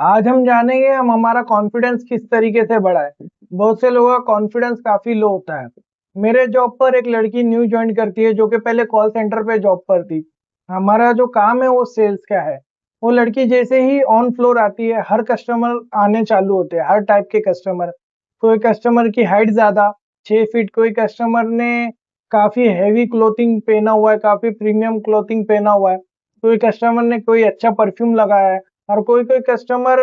आज हम जानेंगे हम हमारा कॉन्फिडेंस किस तरीके से बढ़ाए। बहुत से लोगों का कॉन्फिडेंस काफी लो होता है। मेरे जॉब पर एक लड़की न्यू ज्वाइन करती है जो कि पहले कॉल सेंटर पे जॉब पर थी। हमारा जो काम है वो सेल्स का है। वो लड़की जैसे ही ऑन फ्लोर आती है हर कस्टमर आने चालू होते हैं, हर टाइप के कस्टमर। कोई कस्टमर की हाइट ज्यादा 6 फीट, कोई कस्टमर ने काफी हैवी क्लोथिंग पहना हुआ है, काफी प्रीमियम क्लोथिंग पहना हुआ है। कोई कस्टमर ने कोई अच्छा परफ्यूम लगाया है और कोई कोई कस्टमर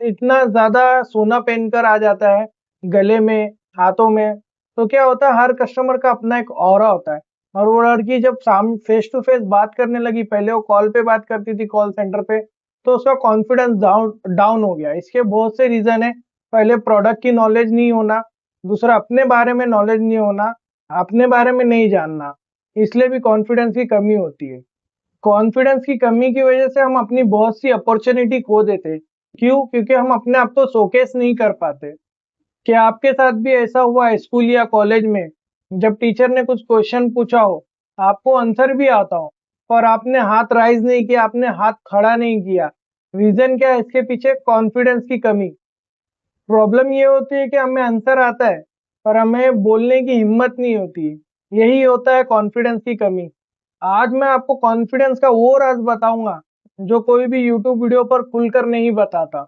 इतना ज़्यादा सोना पहनकर आ जाता है, गले में, हाथों में। तो क्या होता है, हर कस्टमर का अपना एक ऑरा होता है। और वो लड़की जब साम फेस टू फेस बात करने लगी, पहले वो कॉल पे बात करती थी कॉल सेंटर पे, तो उसका कॉन्फिडेंस डाउन डाउन हो गया। इसके बहुत से रीज़न है। पहले प्रोडक्ट की नॉलेज नहीं होना, दूसरा अपने बारे में नॉलेज नहीं होना, अपने बारे में नहीं जानना, इसलिए भी कॉन्फिडेंस की कमी होती है। कॉन्फिडेंस की कमी की वजह से हम अपनी बहुत सी अपॉर्चुनिटी खो देते हैं। क्यों? क्योंकि हम अपने आप को शोकेस नहीं कर पाते। क्या आपके साथ भी ऐसा हुआ है स्कूल या कॉलेज में, जब टीचर ने कुछ क्वेश्चन पूछा हो, आपको आंसर भी आता हो, पर आपने हाथ राइज नहीं किया, आपने हाथ खड़ा नहीं किया? रीजन क्या है इसके पीछे? कॉन्फिडेंस की कमी। प्रॉब्लम ये होती है कि हमें आंसर आता है पर हमें बोलने की हिम्मत नहीं होती है। यही होता है कॉन्फिडेंस की कमी। आज मैं आपको कॉन्फिडेंस का वो राज बताऊंगा जो कोई भी यूट्यूब वीडियो पर खुलकर नहीं बताता।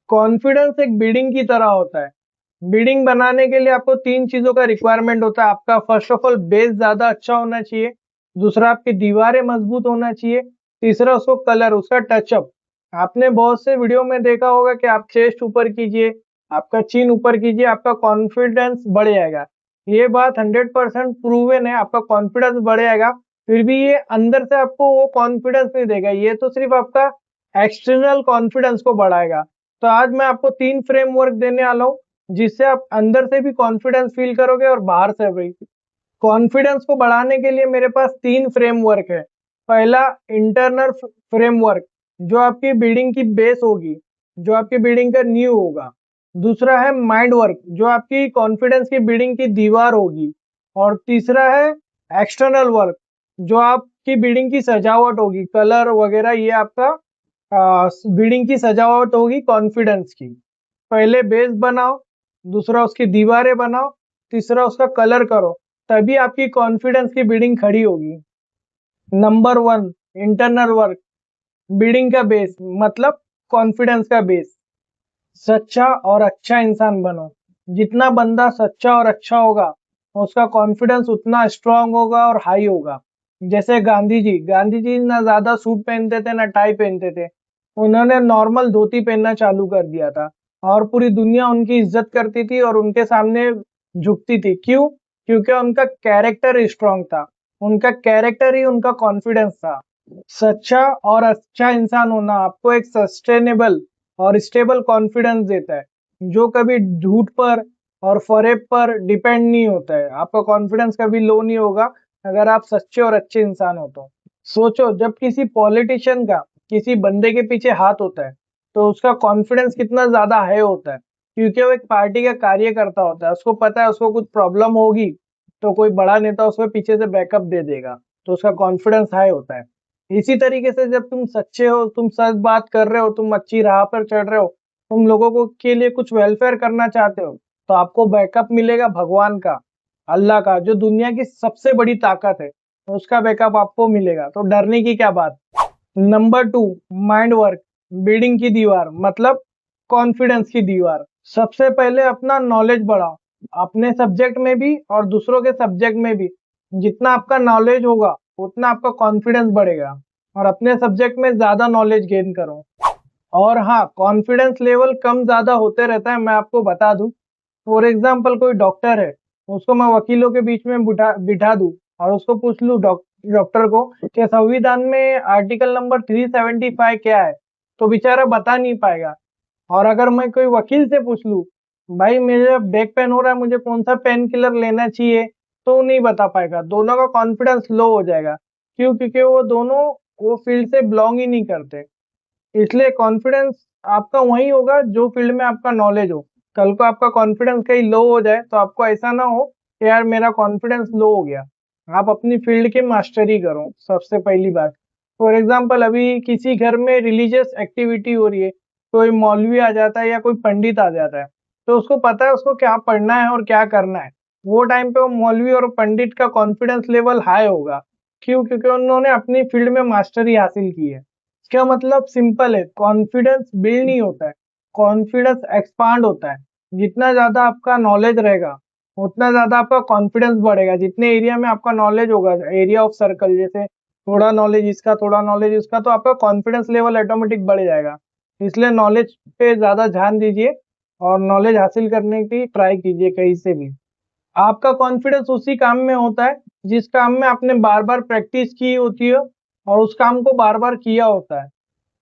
कॉन्फिडेंस एक बिल्डिंग की तरह होता है। बिल्डिंग बनाने के लिए आपको 3 चीजों का रिक्वायरमेंट होता है। आपका फर्स्ट ऑफ ऑल बेस ज्यादा अच्छा होना चाहिए, दूसरा आपकी दीवारें मजबूत होना चाहिए, तीसरा उसको कलर, उसका टचअप। आपने बहुत से वीडियो में देखा होगा कि आप चेस्ट ऊपर कीजिए, आपका चिन ऊपर कीजिए, आपका कॉन्फिडेंस बढ़ जाएगा। ये बात 100% प्रूवन है, आपका कॉन्फिडेंस बढ़ जाएगा। फिर भी ये अंदर से आपको वो कॉन्फिडेंस नहीं देगा, ये तो सिर्फ आपका एक्सटर्नल कॉन्फिडेंस को बढ़ाएगा। तो आज मैं आपको 3 फ्रेमवर्क देने वाला हूँ जिससे आप अंदर से भी कॉन्फिडेंस फील करोगे और बाहर से भी। कॉन्फिडेंस को बढ़ाने के लिए मेरे पास 3 फ्रेमवर्क है। पहला, इंटरनल फ्रेमवर्क, जो आपकी बिल्डिंग की बेस होगी, जो आपकी बिल्डिंग का नींव होगा। दूसरा है माइंड वर्क, जो आपकी कॉन्फिडेंस की बिल्डिंग की दीवार होगी। और तीसरा है एक्सटर्नल वर्क, जो आपकी बिल्डिंग की सजावट होगी, कलर वगैरह, ये आपका बिल्डिंग की सजावट होगी कॉन्फिडेंस की। पहले बेस बनाओ, दूसरा उसकी दीवारें बनाओ, तीसरा उसका कलर करो, तभी आपकी कॉन्फिडेंस की बिल्डिंग खड़ी होगी। नंबर 1, इंटरनल वर्क, बिल्डिंग का बेस मतलब कॉन्फिडेंस का बेस। सच्चा और अच्छा इंसान बनो। जितना बंदा सच्चा और अच्छा होगा, उसका कॉन्फिडेंस उतना स्ट्रांग होगा और हाई होगा। जैसे गांधी जी ना ज्यादा सूट पहनते थे ना टाई पहनते थे। उन्होंने नॉर्मल धोती पहनना चालू कर दिया था और पूरी दुनिया उनकी इज्जत करती थी और उनके सामने झुकती थी। क्यों? क्योंकि उनका कैरेक्टर स्ट्रांग था। उनका कैरेक्टर ही उनका कॉन्फिडेंस था। सच्चा और अच्छा इंसान होना आपको एक सस्टेनेबल और स्टेबल कॉन्फिडेंस देता है, जो कभी झूठ पर और फरेब पर डिपेंड नहीं होता है। आपका कॉन्फिडेंस कभी लो नहीं होगा अगर आप सच्चे और अच्छे इंसान हो तो। सोचो, जब किसी पॉलिटिशियन का किसी बंदे के पीछे हाथ होता है तो उसका कॉन्फिडेंस कितना ज्यादा हाई होता है, क्योंकि वो एक पार्टी का कार्यकर्ता होता है। उसको पता है उसको कुछ प्रॉब्लम होगी तो कोई बड़ा नेता उसको पीछे से बैकअप दे देगा, तो उसका कॉन्फिडेंस हाई होता है। इसी तरीके से जब तुम सच्चे हो, तुम सच बात कर रहे हो, तुम अच्छी राह पर चढ़ रहे हो, तुम लोगों को के लिए कुछ वेलफेयर करना चाहते हो, तो आपको बैकअप मिलेगा भगवान का, अल्लाह का, जो दुनिया की सबसे बड़ी ताकत है, उसका बैकअप आपको मिलेगा। तो डरने की क्या बात। नंबर 2, माइंड वर्क, बिल्डिंग की दीवार मतलब कॉन्फिडेंस की दीवार। सबसे पहले अपना नॉलेज बढ़ाओ, अपने सब्जेक्ट में भी और दूसरों के सब्जेक्ट में भी। जितना आपका नॉलेज होगा उतना आपका कॉन्फिडेंस बढ़ेगा, और अपने सब्जेक्ट में ज्यादा नॉलेज गेन करो। और हाँ, कॉन्फिडेंस लेवल कम ज्यादा होते रहता है, मैं आपको बता दूं। फॉर एग्जाम्पल, कोई डॉक्टर है, उसको मैं वकीलों के बीच में बिठा बिठा दूं और उसको पूछ लूं, डॉक्टर को, कि संविधान में आर्टिकल नंबर 375 क्या है, तो बेचारा बता नहीं पाएगा। और अगर मैं कोई वकील से पूछ लूं, भाई मेरे बैक पेन हो रहा है, मुझे कौन सा पेन किलर लेना चाहिए, तो नहीं बता पाएगा। दोनों का कॉन्फिडेंस लो हो जाएगा। क्यों? क्योंकि वो दोनों वो फील्ड से बिलोंग ही नहीं करते। इसलिए कॉन्फिडेंस आपका वही होगा जो फील्ड में आपका नॉलेज हो। कल को आपका कॉन्फिडेंस कहीं लो हो जाए तो आपको ऐसा ना हो कि यार मेरा कॉन्फिडेंस लो हो गया। आप अपनी फील्ड की मास्टरी करो, सबसे पहली बात। फॉर एग्जाम्पल, अभी किसी घर में रिलीजियस एक्टिविटी हो रही है, कोई मौलवी आ जाता है या कोई पंडित आ जाता है, तो उसको पता है उसको क्या पढ़ना है और क्या करना है। वो टाइम पे वो मौलवी और पंडित का कॉन्फिडेंस लेवल हाई होगा। क्यों? क्योंकि उन्होंने अपनी फील्ड में मास्टरी हासिल की है। इसका मतलब सिंपल है, कॉन्फिडेंस बिल्ड नहीं होता है, कॉन्फिडेंस एक्सपांड होता है। जितना ज़्यादा आपका नॉलेज रहेगा, उतना ज़्यादा आपका कॉन्फिडेंस बढ़ेगा। जितने एरिया में आपका नॉलेज होगा, एरिया ऑफ सर्कल, जैसे थोड़ा नॉलेज इसका, थोड़ा नॉलेज उसका, तो आपका कॉन्फिडेंस लेवल ऑटोमेटिक बढ़ जाएगा। इसलिए नॉलेज पे ज़्यादा ध्यान दीजिए और नॉलेज हासिल करने की ट्राई कीजिए कहीं से भी। आपका कॉन्फिडेंस उसी काम में होता है जिस काम में आपने बार-बार प्रैक्टिस की होती है और उस काम को बार-बार किया होता है।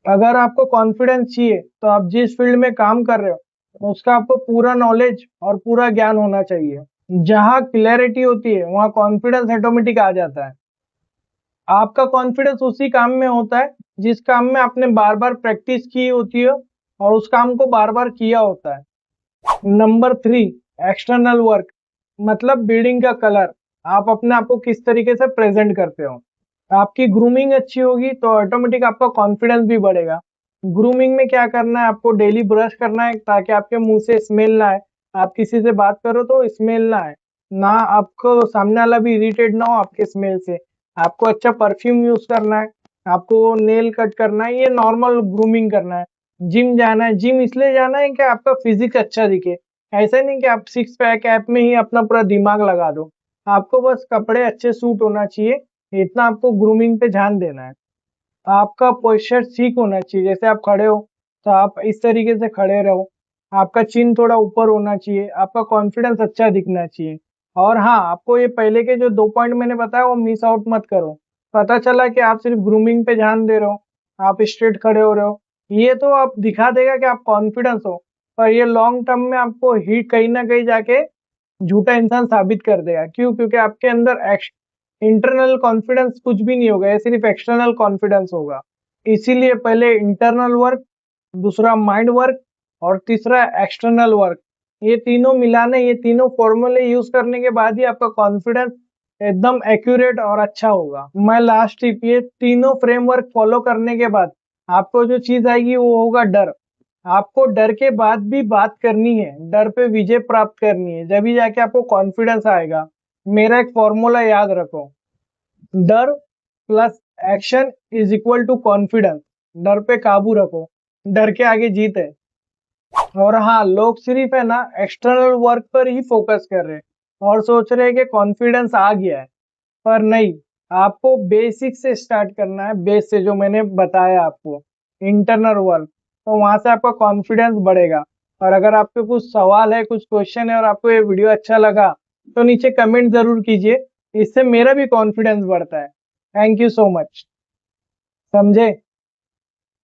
अगर आपको कॉन्फिडेंस चाहिए तो आप जिस फील्ड में काम कर रहे हो उसका आपको पूरा नॉलेज और पूरा ज्ञान होना चाहिए। जहाँ क्लैरिटी होती है वहाँ कॉन्फिडेंस ऑटोमेटिक आ जाता है। आपका कॉन्फिडेंस उसी काम में होता है जिस काम में आपने बार-बार प्रैक्टिस की होती है और उस काम को बार-बार किया होता है। नंबर 3, एक्सटर्नल वर्क, मतलब बिल्डिंग का कलर। आप अपने आप को किस तरीके से प्रेज़ेंट करते हो। आपकी ग्रूमिंग अच्छी होगी तो ऑटोमेटिक आपका कॉन्फिडेंस भी बढ़ेगा। ग्रूमिंग में क्या करना है, आपको डेली ब्रश करना है ताकि आपके मुँह से स्मेल ना आए। आप किसी से बात करो तो स्मेल ना आए। ना आपको सामने वाला भी इरिटेट ना हो आपके स्मेल से। आपको अच्छा परफ्यूम यूज़ करना है, आपको नेल कट करना है, ये नॉर्मल ग्रूमिंग करना है। जिम जाना है, जिम इसलिए जाना है कि आपका फिज़िक्स अच्छा दिखे। ऐसा नहीं कि आप सिक्स पैक ऐप में ही अपना पूरा दिमाग लगा दो। आपको बस कपड़े अच्छे सूट होना चाहिए, इतना आपको ग्रूमिंग पे ध्यान देना है। आपका पोस्चर ठीक होना चाहिए, जैसे आप खड़े हो, तो आप इस तरीके से खड़े रहो। आपका चिन थोड़ा ऊपर होना चाहिए, आपका कॉन्फिडेंस अच्छा दिखना चाहिए। और हाँ, आपको ये पहले के जो 2 पॉइंट मैंने बताया वो मिस आउट मत करो। पता चला कि आप सिर्फ ग्रूमिंग पे ध्यान दे रहे हो, आप स्ट्रेट खड़े हो रहे हो, ये तो आप दिखा देगा कि आप कॉन्फिडेंस हो, पर ये लॉन्ग टर्म में आपको ही कहीं न कहीं जाके झूठा इंसान साबित कर देगा। क्यों? क्योंकि आपके अंदर इंटरनल कॉन्फिडेंस कुछ भी नहीं होगा, ये सिर्फ एक्सटर्नल कॉन्फिडेंस होगा। इसीलिए पहले इंटरनल वर्क, दूसरा माइंड वर्क और तीसरा एक्सटर्नल वर्क। ये तीनों मिलाने, ये तीनों फॉर्मूले यूज़ करने के बाद ही आपका कॉन्फिडेंस एकदम एक्यूरेट और अच्छा होगा। मैं लास्ट टिप, ये तीनों फ्रेमवर्क फॉलो करने के बाद आपको जो चीज़ आएगी वो होगा डर। आपको डर के बाद भी बात करनी है, डर पे विजय प्राप्त करनी है, जभी जाके आपको कॉन्फिडेंस आएगा। मेरा एक फॉर्मूला याद रखो, डर plus action is equal to confidence. डर पे काबू रखो, डर के आगे जीत है। और हाँ, लोग सिर्फ है ना एक्सटर्नल वर्क पर ही फोकस कर रहे हैं और सोच रहे हैं कि कॉन्फिडेंस आ गया है, पर नहीं। आपको बेसिक से स्टार्ट करना है, बेस से, जो मैंने बताया आपको, इंटरनल वर्क, तो वहां से आपका कॉन्फिडेंस बढ़ेगा। और अगर आपके कुछ सवाल है, कुछ क्वेश्चन है और आपको ये वीडियो अच्छा लगा तो नीचे कमेंट जरूर कीजिए, इससे मेरा भी कॉन्फिडेंस बढ़ता है। Thank you so much. समझे?